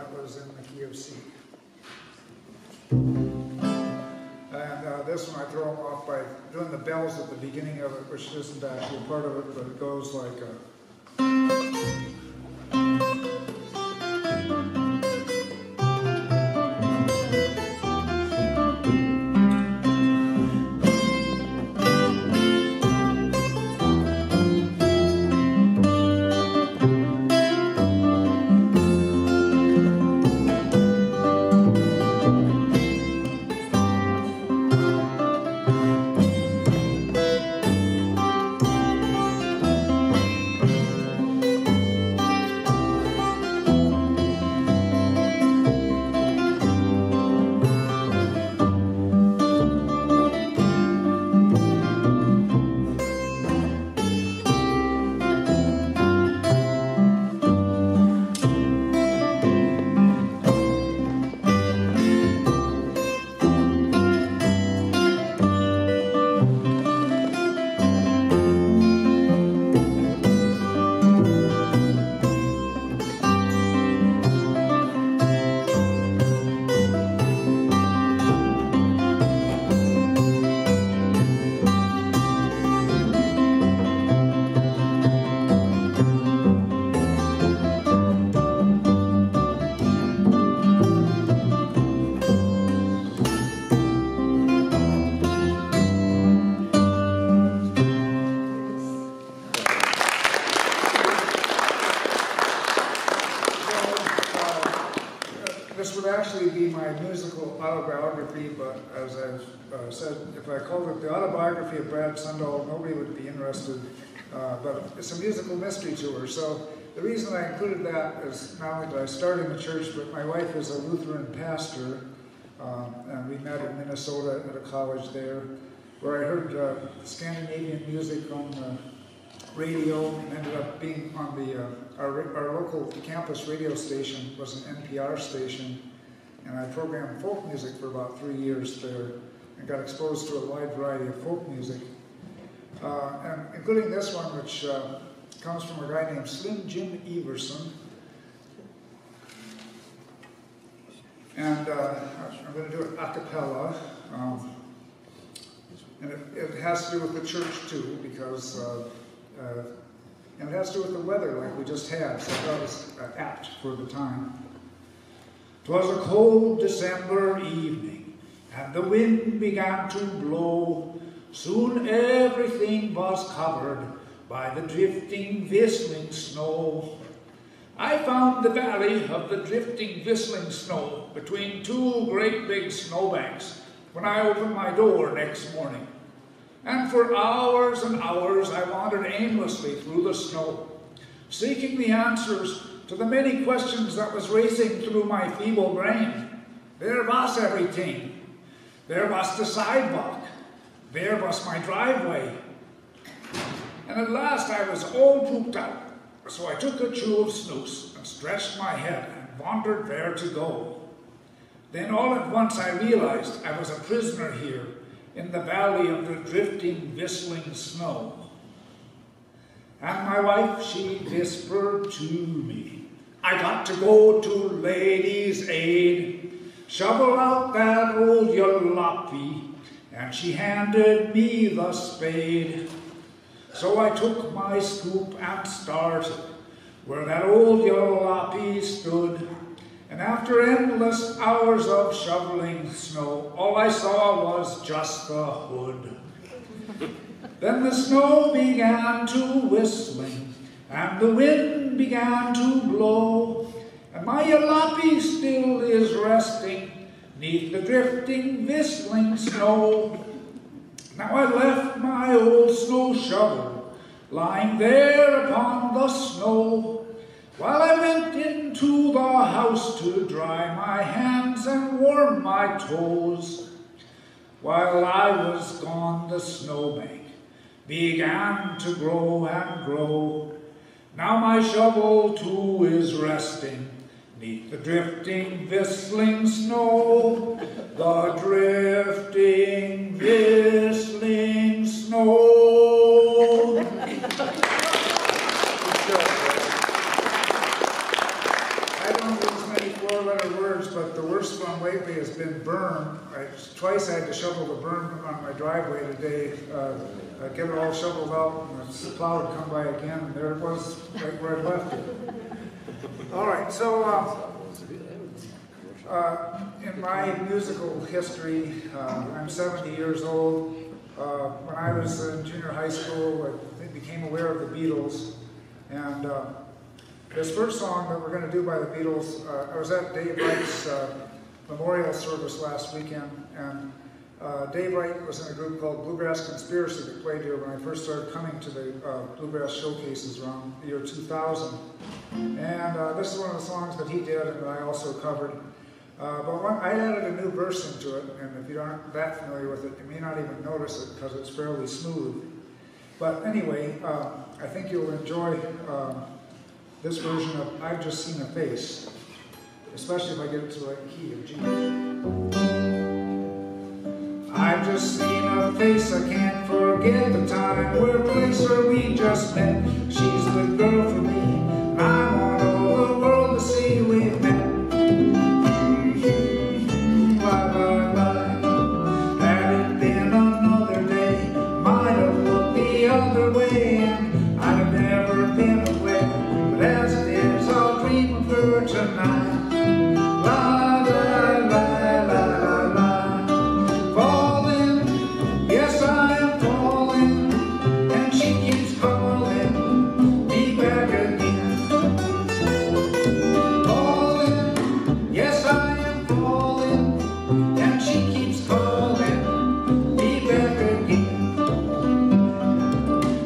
that was in the key of C. And this one I throw them off by doing the bells at the beginning of it, which isn't actually part of it, but it goes like a... This would actually be my musical autobiography, but as I've said, if I called it the autobiography of Brad Sondahl, nobody would be interested. But it's a musical mystery tour. So the reason I included that is not only did I start in the church, but my wife is a Lutheran pastor, and we met in Minnesota at a college there, where I heard Scandinavian music on the radio, and ended up being on the our local campus radio station was an NPR station, and I programmed folk music for about 3 years there, and got exposed to a wide variety of folk music, and including this one, which comes from a guy named Slim Jim Everson, and I'm going to do it a cappella, and it has to do with the church too, because and it has to do with the weather like we just had, so that was apt for the time. 'Twas a cold December evening, and the wind began to blow. Soon everything was covered by the drifting, whistling snow. I found the valley of the drifting, whistling snow between two great big snowbanks when I opened my door next morning. And for hours and hours I wandered aimlessly through the snow, seeking the answers to the many questions that was racing through my feeble brain. There was everything. There was the sidewalk. There was my driveway. And at last I was all pooped out, so I took a chew of snooze and stretched my head and wondered where to go. Then all at once I realized I was a prisoner here, in the valley of the drifting, whistling snow. And my wife, she whispered to me, I got to go to Ladies' Aid, shovel out that old jalopy, and she handed me the spade. So I took my scoop and started where that old jalopy stood. And after endless hours of shoveling snow, all I saw was just the hood. Then the snow began to whistling, and the wind began to blow, and my jalopy still is resting 'neath the drifting, whistling snow. Now I left my old snow shovel lying there upon the snow, while I went into the house to dry my hands and warm my toes. While I was gone, the snowbank began to grow and grow. Now my shovel too is resting 'neath the drifting, whistling snow. The drifting, whistling snow. I don't do as many four-letter words, but the worst one lately has been burn. Twice I had to shovel the burn on my driveway today, get it all shoveled out, and the plow would come by again, and there it was, right where I left it. All right, so in my musical history, I'm 70 years old. When I was in junior high school, I became aware of the Beatles, and this first song that we're going to do by the Beatles, I was at Dave Wright's memorial service last weekend, and Dave Wright was in a group called Bluegrass Conspiracy that played here when I first started coming to the bluegrass showcases around the year 2000. And this is one of the songs that he did and that I also covered. But I added a new verse into it, and if you aren't that familiar with it, you may not even notice it because it's fairly smooth. But anyway, I think you'll enjoy this version of I've Just Seen a Face, especially if I get it to the right key of G. I've just seen a face, I can't forget the time, where place where we just met. She's the girl for me, I want all the world to see we've met. Had it been another day, might have looked the other way, and I'd have never been aware. But as it is, I'll dream of her tonight. La la la la la. Falling, yes I am falling, and she keeps calling me back again. Falling, yes I am falling, and she keeps calling me back again.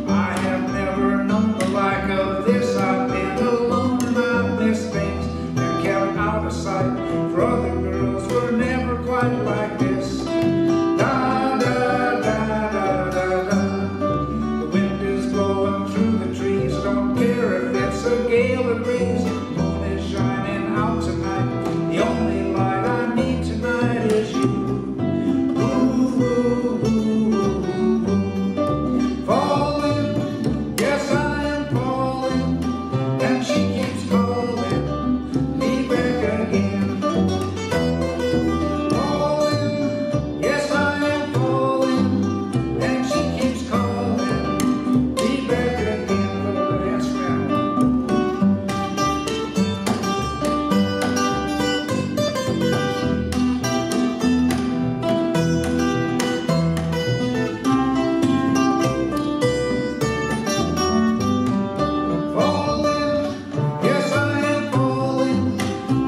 I have never known the like of this. I've been alone and I've missed things and kept out of sight, for other girls were never quite like this. Da da da da da da. The wind is blowing through the trees, don't care if it's a gale or breeze. The moon is shining out tonight, the only light I need tonight is you. Ooh, ooh, ooh, ooh, ooh. Falling, yes I am falling, and she keeps calling me back again. Falling, yes I am falling, and she keeps calling me back again. For the dance round. Falling, yes I am falling,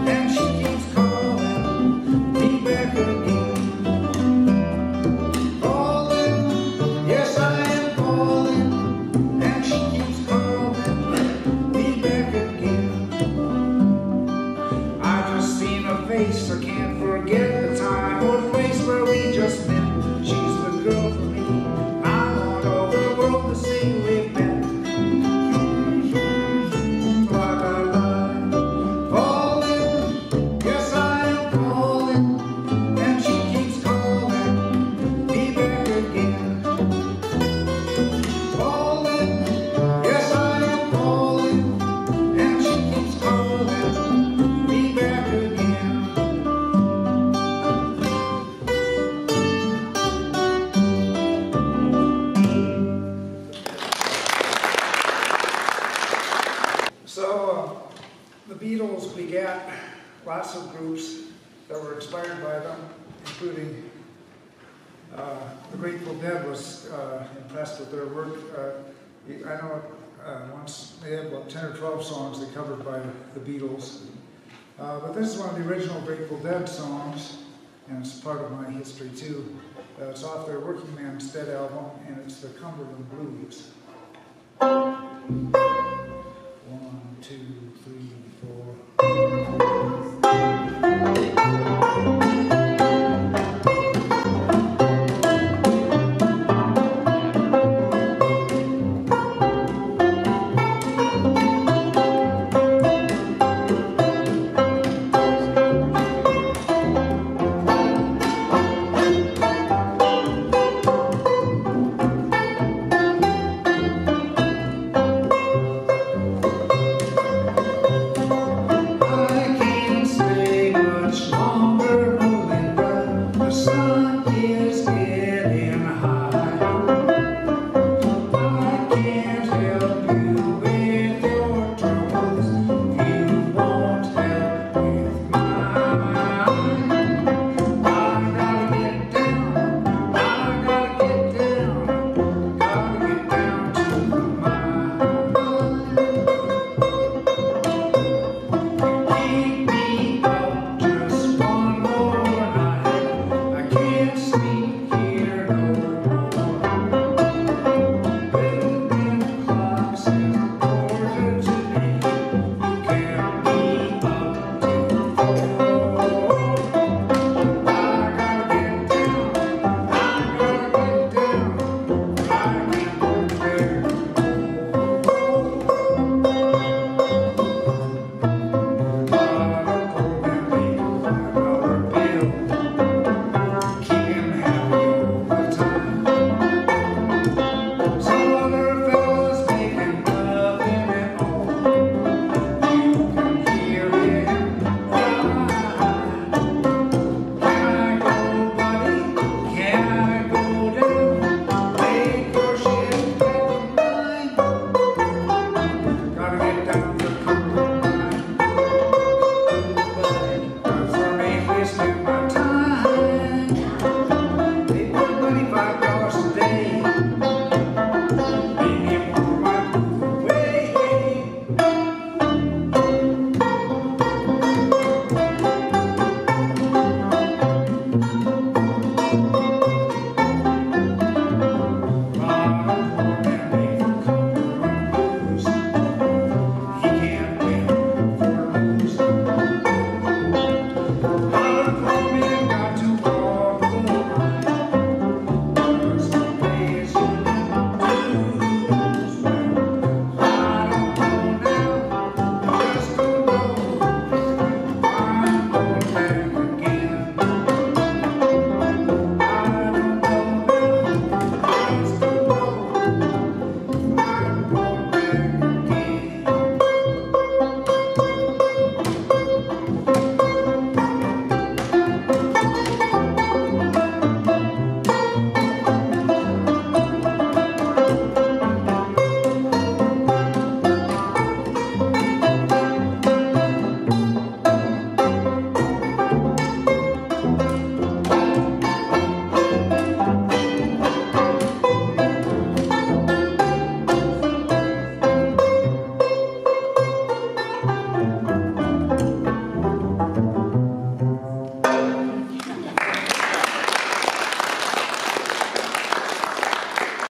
and she keeps calling me back again. Falling, yes I am falling, and she keeps calling me back again. I've just seen a face, I can't forget the time or place where we just met. She's the girl for me, I want all the world to see we've met. La la la. Falling, yes I am falling, and she keeps calling me back again. Falling, yes I am falling, and she keeps calling me back again. So, the Beatles begat lots of groups that were inspired by them, including the Grateful Dead was impressed with their work. I know once they had about 10 or 12 songs they covered by the Beatles. But this is one of the original Grateful Dead songs, and it's part of my history too. It's off their Working Man's Dead album, and it's the Cumberland Blues.